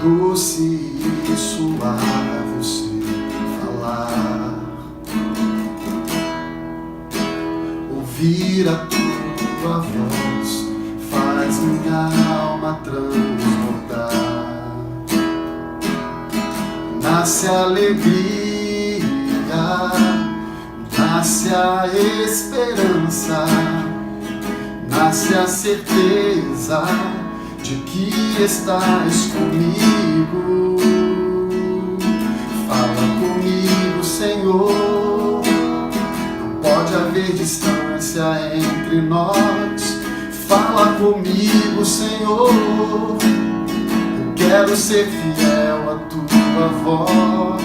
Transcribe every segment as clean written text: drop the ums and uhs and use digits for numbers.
doce e suave o seu falar. Ouvir a tua voz faz minha alma transbordar. Nasce a alegria, nasce a esperança, nasce a certeza de que estás comigo. Fala comigo, Senhor. Não pode haver distância entre nós. Fala comigo, Senhor. Eu quero ser fiel à tua voz.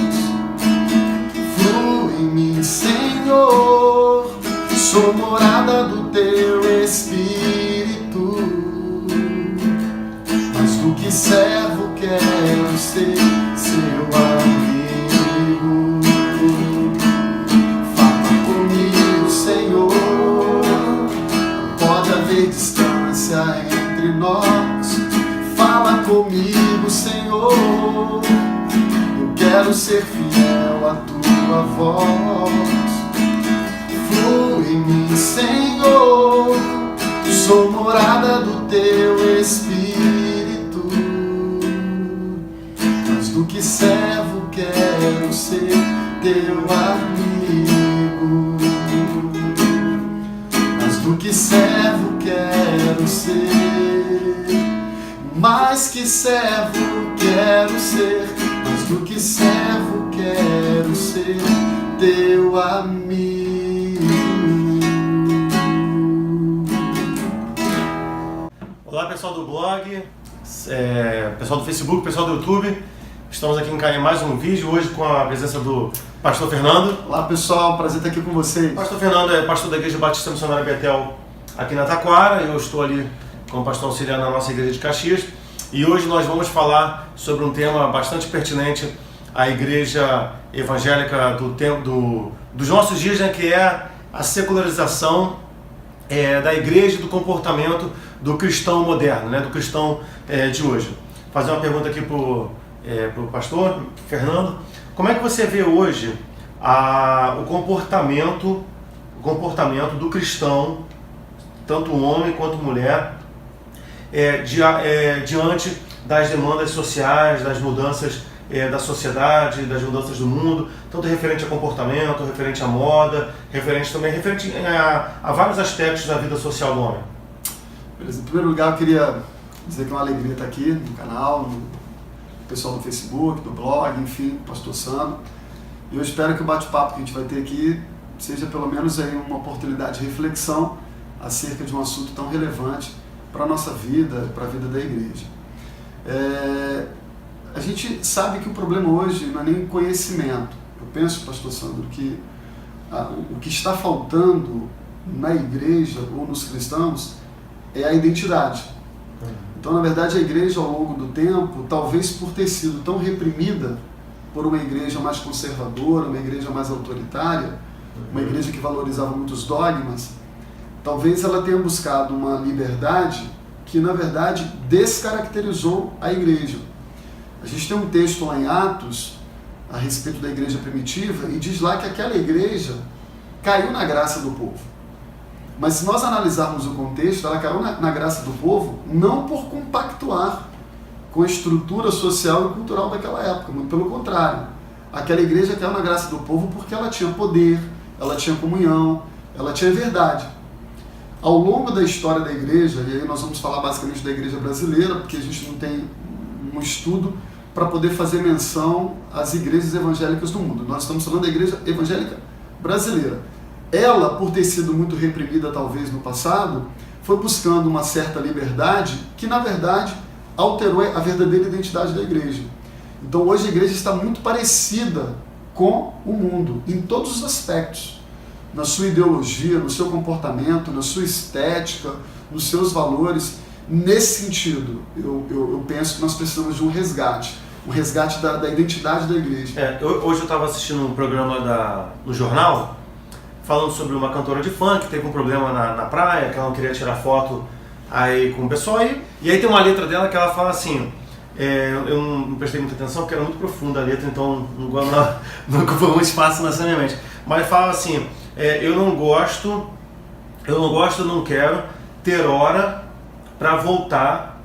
Flui em mim, Senhor. Sou morada do teu Espírito. Mas do que servo quero ser seu amigo. Fala comigo, Senhor. Não pode haver distância entre nós. Fala comigo, Senhor. Eu quero ser fiel à tua voz. Flui em mim, Senhor. Sou morada do teu Espírito. Mas do que servo quero ser teu amigo. Mas do que servo quero ser. Mais que servo quero ser. Mas do que servo quero ser teu amigo. Olá pessoal do blog, pessoal do Facebook, pessoal do YouTube. Estamos aqui em mais um vídeo, hoje com a presença do pastor Fernando. Olá pessoal, prazer estar aqui com vocês. O pastor Fernando é pastor da Igreja Batista Missionária Betel aqui na Taquara. Eu estou ali como pastor auxiliar na nossa igreja de Caxias. E hoje nós vamos falar sobre um tema bastante pertinente à igreja evangélica dos nossos dias, né, que é a secularização da igreja e do comportamento do cristão moderno, né, do cristão de hoje. Fazer uma pergunta aqui para o pastor Fernando. Como é que você vê hoje o comportamento do cristão, tanto homem quanto mulher, diante das demandas sociais, das mudanças da sociedade, das mudanças do mundo, tanto referente a comportamento, referente à moda, referente a vários aspectos da vida social do homem? Beleza. Em primeiro lugar, eu queria dizer que é uma alegria estar aqui no canal, no pessoal do Facebook, do blog, enfim, pastor Sandro. E eu espero que o bate-papo que a gente vai ter aqui seja pelo menos aí uma oportunidade de reflexão acerca de um assunto tão relevante para a nossa vida, para a vida da igreja. A gente sabe que o problema hoje não é nem conhecimento. Eu penso, pastor Sandro, que o que está faltando na igreja ou nos cristãos é a identidade. Então, na verdade, a igreja, ao longo do tempo, talvez por ter sido tão reprimida por uma igreja mais conservadora, uma igreja mais autoritária, uma igreja que valorizava muitos dogmas, talvez ela tenha buscado uma liberdade que, na verdade, descaracterizou a igreja. A gente tem um texto lá em Atos, a respeito da igreja primitiva, e diz lá que aquela igreja caiu na graça do povo. Mas se nós analisarmos o contexto, ela caiu na graça do povo não por compactuar com a estrutura social e cultural daquela época, muito pelo contrário. Aquela igreja caiu na graça do povo porque ela tinha poder, ela tinha comunhão, ela tinha verdade. Ao longo da história da igreja, e aí nós vamos falar basicamente da igreja brasileira, porque a gente não tem um estudo para poder fazer menção às igrejas evangélicas do mundo. Nós estamos falando da igreja evangélica brasileira. Ela, por ter sido muito reprimida talvez no passado, foi buscando uma certa liberdade que, na verdade, alterou a verdadeira identidade da igreja. Então, hoje a igreja está muito parecida com o mundo, em todos os aspectos. Na sua ideologia, no seu comportamento, na sua estética, nos seus valores. Nesse sentido, eu penso que nós precisamos de um resgate da identidade da igreja. Hoje eu estava assistindo um programa no jornal, falando sobre uma cantora de funk que teve um problema na praia, que ela não queria tirar foto aí com o pessoal, e aí tem uma letra dela que ela fala assim, eu não prestei muita atenção porque era muito profunda a letra, então não ocupou muito espaço na minha mente. Mas fala assim, eu não quero ter hora para voltar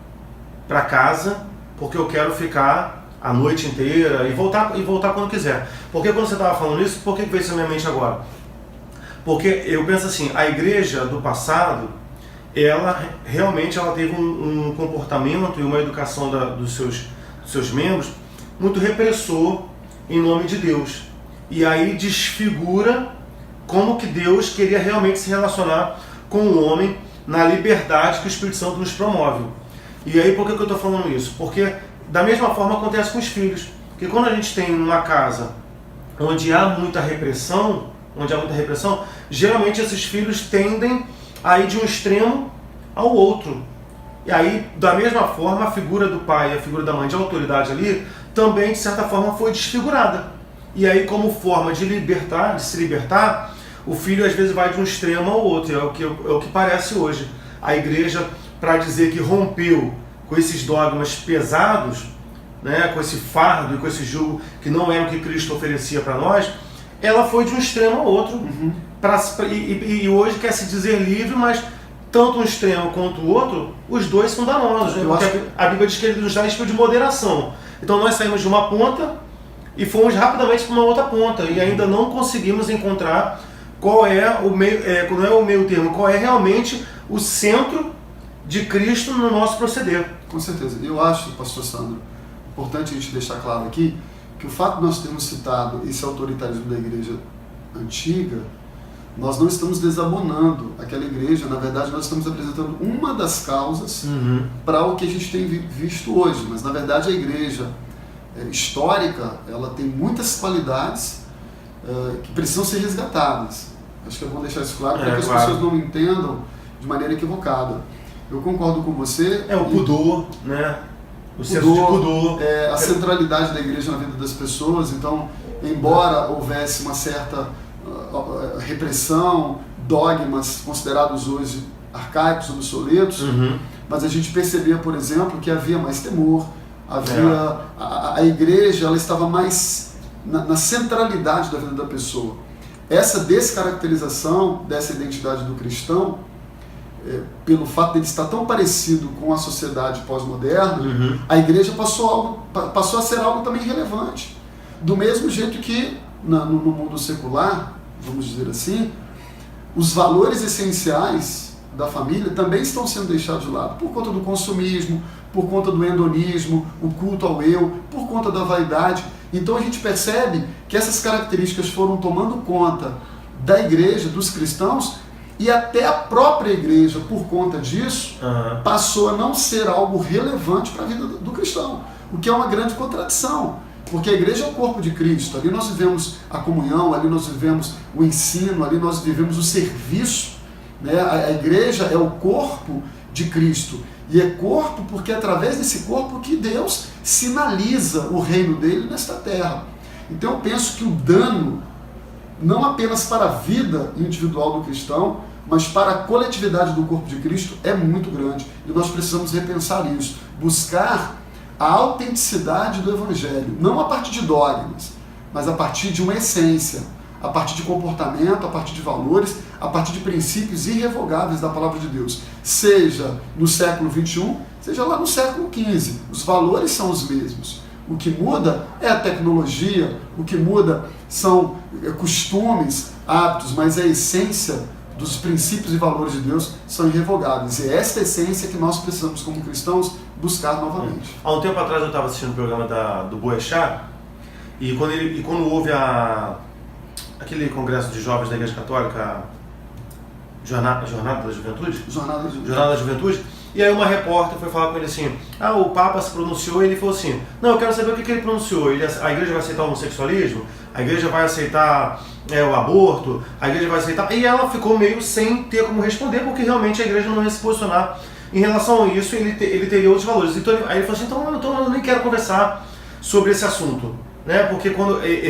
para casa, porque eu quero ficar a noite inteira e voltar quando quiser. Porque quando você estava falando isso, por que veio isso na minha mente agora? Porque eu penso assim, a igreja do passado, ela realmente teve um comportamento e uma educação dos seus membros muito repressor em nome de Deus. E aí desfigura como que Deus queria realmente se relacionar com o homem na liberdade que o Espírito Santo nos promove. E aí por que eu estou falando isso? Porque da mesma forma acontece com os filhos. Porque quando a gente tem uma casa onde há muita repressão, geralmente esses filhos tendem a ir de um extremo ao outro. E aí, da mesma forma, a figura do pai e a figura da mãe de autoridade ali também, de certa forma, foi desfigurada. E aí, como forma de se libertar, o filho às vezes vai de um extremo ao outro. É o que parece hoje. A igreja, para dizer que rompeu com esses dogmas pesados, né, com esse fardo e com esse jugo que não era o que Cristo oferecia para nós, ela foi de um extremo ao outro. E hoje quer se dizer livre, mas tanto um extremo quanto o outro, os dois são danosos. Né? Porque a Bíblia diz que ele nos dá espírito de moderação. Então nós saímos de uma ponta e fomos rapidamente para uma outra ponta. E ainda não conseguimos encontrar qual é o meio termo, qual é realmente o centro de Cristo no nosso proceder. Com certeza. Eu acho, pastor Sandro, importante a gente deixar claro aqui, que o fato de nós termos citado esse autoritarismo da igreja antiga, nós não estamos desabonando aquela igreja, na verdade nós estamos apresentando uma das causas para o que a gente tem visto hoje, mas na verdade a igreja histórica, ela tem muitas qualidades que precisam ser resgatadas. Acho que é bom deixar isso claro, para que as pessoas não entendam de maneira equivocada. Eu concordo com você. O pudor, né? O senso de pudor. A centralidade da igreja na vida das pessoas. Então, embora houvesse uma certa repressão, dogmas considerados hoje arcaicos, obsoletos, mas a gente percebia, por exemplo, que havia mais temor, a igreja ela estava mais na centralidade da vida da pessoa. Essa descaracterização dessa identidade do cristão, pelo fato de ele estar tão parecido com a sociedade pós-moderna, a igreja passou a ser algo também relevante. Do mesmo jeito que no mundo secular, vamos dizer assim, os valores essenciais da família também estão sendo deixados de lado, por conta do consumismo, por conta do hedonismo, o culto ao eu, por conta da vaidade. Então a gente percebe que essas características foram tomando conta da igreja, dos cristãos, e até a própria igreja, por conta disso, passou a não ser algo relevante para a vida do cristão, o que é uma grande contradição, porque a igreja é o corpo de Cristo, ali nós vivemos a comunhão, ali nós vivemos o ensino, ali nós vivemos o serviço, né? A igreja é o corpo de Cristo, e é corpo porque é através desse corpo que Deus sinaliza o reino dele nesta terra. Então eu penso que o dano, não apenas para a vida individual do cristão, mas para a coletividade do corpo de Cristo, é muito grande. E nós precisamos repensar isso, buscar a autenticidade do Evangelho, não a partir de dogmas, mas a partir de uma essência, a partir de comportamento, a partir de valores, a partir de princípios irrevogáveis da palavra de Deus. Seja no século XXI, seja lá no século XV, os valores são os mesmos. O que muda é a tecnologia, o que muda são costumes, hábitos, mas a essência dos princípios e valores de Deus são irrevogáveis. E é esta essência que nós precisamos, como cristãos, buscar novamente. Há um tempo atrás eu estava assistindo o programa do Boechat, e quando houve aquele congresso de jovens da Igreja Católica, Jornada da Juventude? Jornada da Juventude. E aí uma repórter foi falar com ele assim, o Papa se pronunciou e ele falou assim, não, eu quero saber o que ele pronunciou. A igreja vai aceitar o homossexualismo? A igreja vai aceitar o aborto? A igreja vai aceitar... E ela ficou meio sem ter como responder, porque realmente a igreja não ia se posicionar em relação a isso, ele teria outros valores. Então, aí ele falou assim, então eu nem quero conversar sobre esse assunto, né? Porque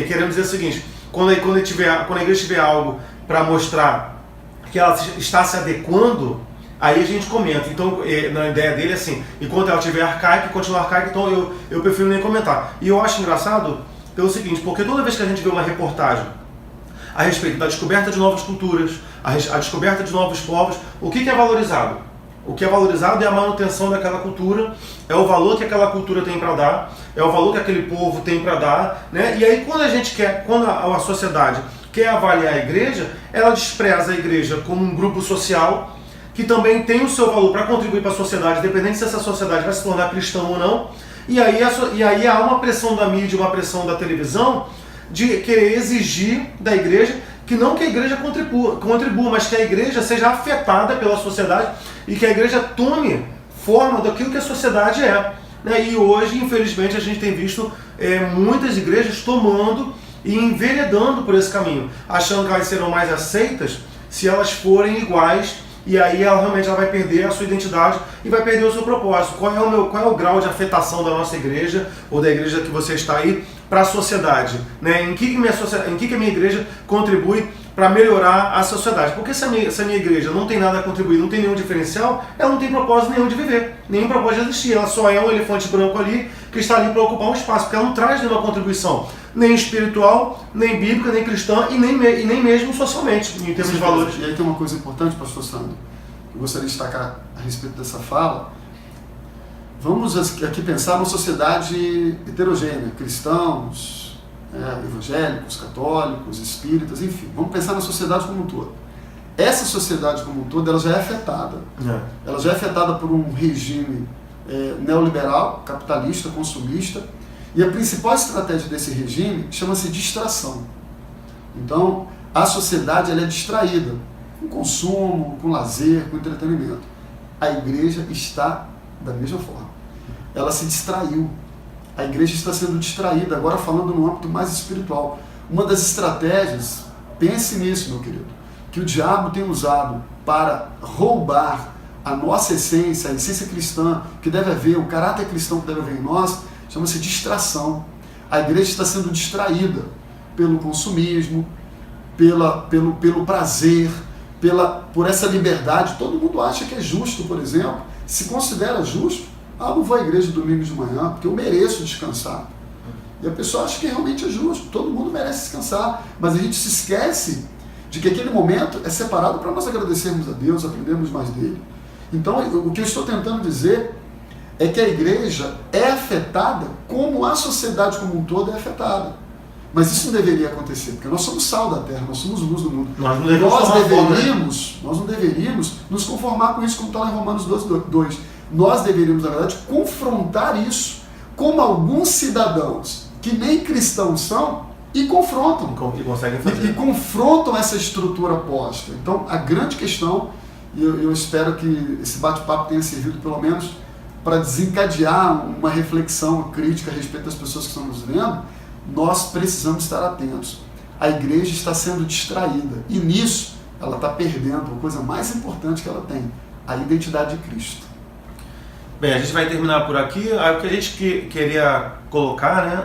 queremos dizer o seguinte, quando a igreja tiver algo para mostrar que ela está se adequando, Aí a gente comenta. Então, na ideia dele, assim, enquanto ela estiver arcaica, continua arcaica, então eu prefiro nem comentar. E eu acho engraçado pelo seguinte, porque toda vez que a gente vê uma reportagem a respeito da descoberta de novas culturas, a descoberta de novos povos, o que é valorizado? O que é valorizado é a manutenção daquela cultura, é o valor que aquela cultura tem para dar, é o valor que aquele povo tem para dar, né? E aí quando a sociedade quer avaliar a igreja, ela despreza a igreja como um grupo social que também tem o seu valor para contribuir para a sociedade, independente se essa sociedade vai se tornar cristã ou não. E aí há uma pressão da mídia, uma pressão da televisão de querer exigir da igreja que não que a igreja contribua, mas que a igreja seja afetada pela sociedade e que a igreja tome forma daquilo que a sociedade é. Né? E hoje, infelizmente, a gente tem visto muitas igrejas tomando e enveredando por esse caminho, achando que elas serão mais aceitas se elas forem iguais, e aí ela realmente vai perder a sua identidade e vai perder o seu propósito. Qual é o grau de afetação da nossa igreja, ou da igreja que você está aí, para a sociedade? Né? Em que a minha igreja contribui para melhorar a sociedade? Porque se a minha igreja não tem nada a contribuir, não tem nenhum diferencial, ela não tem propósito nenhum de viver, nenhum propósito de existir. Ela só é um elefante branco ali, que está ali para ocupar um espaço, porque ela não traz nenhuma contribuição, nem espiritual, nem bíblica, nem cristã, e nem mesmo socialmente, em termos de valores. E aí tem uma coisa importante, pastor Sandro, que eu gostaria de destacar a respeito dessa fala. Vamos aqui pensar numa sociedade heterogênea, cristãos, evangélicos, católicos, espíritas, enfim. Vamos pensar na sociedade como um todo. Essa sociedade como um todo, ela já é afetada. Ela já é afetada por um regime neoliberal, capitalista, consumista, e a principal estratégia desse regime chama-se distração. Então, a sociedade ela é distraída com consumo, com lazer, com entretenimento. A igreja está da mesma forma. Ela se distraiu. A igreja está sendo distraída, agora falando no âmbito mais espiritual. Uma das estratégias, pense nisso, meu querido, que o diabo tem usado para roubar a nossa essência, a essência cristã que deve haver, o caráter cristão que deve haver em nós, chama-se distração. A igreja está sendo distraída pelo consumismo, pelo prazer, por essa liberdade. Todo mundo acha que é justo, por exemplo, se considera justo. Não vou à igreja domingo de manhã porque eu mereço descansar. E a pessoa acha que realmente é justo, todo mundo merece descansar, mas a gente se esquece de que aquele momento é separado para nós agradecermos a Deus, aprendermos mais dele. Então, o que eu estou tentando dizer é que a igreja é afetada como a sociedade como um todo é afetada. Mas isso não deveria acontecer, porque nós somos sal da terra, nós somos luz do mundo. Nós não deveríamos nos conformar com isso, como está lá em Romanos 12:2. Nós deveríamos, na verdade, confrontar isso como alguns cidadãos que nem cristãos são e confrontam. E conseguem fazer. E confrontam essa estrutura posta. Então, a grande questão, e eu espero que esse bate-papo tenha servido pelo menos para desencadear uma reflexão, uma crítica a respeito das pessoas que estão nos vendo, nós precisamos estar atentos. A igreja está sendo distraída e nisso ela está perdendo a coisa mais importante que ela tem, a identidade de Cristo. Bem, a gente vai terminar por aqui. O que a gente queria colocar, né,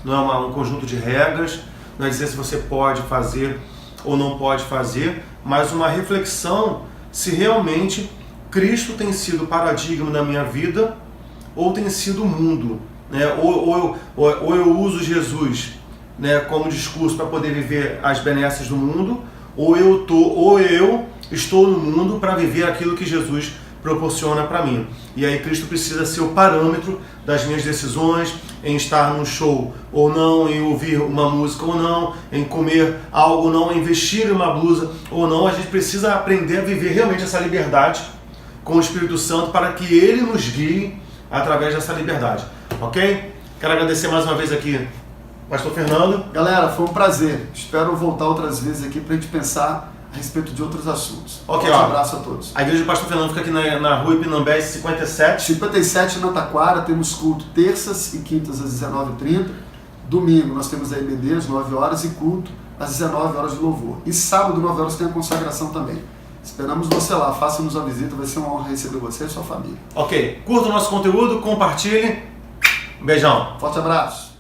não é um conjunto de regras, não é dizer se você pode fazer ou não pode fazer, mas uma reflexão se realmente Cristo tem sido o paradigma na minha vida ou tem sido o mundo. Né? Ou eu uso Jesus, né, como discurso para poder viver as benesses do mundo, ou eu estou no mundo para viver aquilo que Jesus proporciona para mim. E aí Cristo precisa ser o parâmetro das minhas decisões, em estar num show ou não, em ouvir uma música ou não, em comer algo ou não, em vestir uma blusa ou não. A gente precisa aprender a viver realmente essa liberdade com o Espírito Santo para que Ele nos guie através dessa liberdade. Ok? Quero agradecer mais uma vez aqui Pastor Fernando. Galera, foi um prazer. Espero voltar outras vezes aqui para a gente pensar a respeito de outros assuntos. Ok, um abraço a todos. A igreja do Pastor Fernando fica aqui na rua Ipinambé 57. 57 na Taquara, temos culto terças e quintas às 19h30. Domingo nós temos a EBD às 9 horas e culto às 19 horas de louvor. E sábado, 9 horas, tem a consagração também. Esperamos você lá, faça-nos a visita, vai ser uma honra receber você e sua família. Ok, curta o nosso conteúdo, compartilhe. Um beijão. Forte abraço.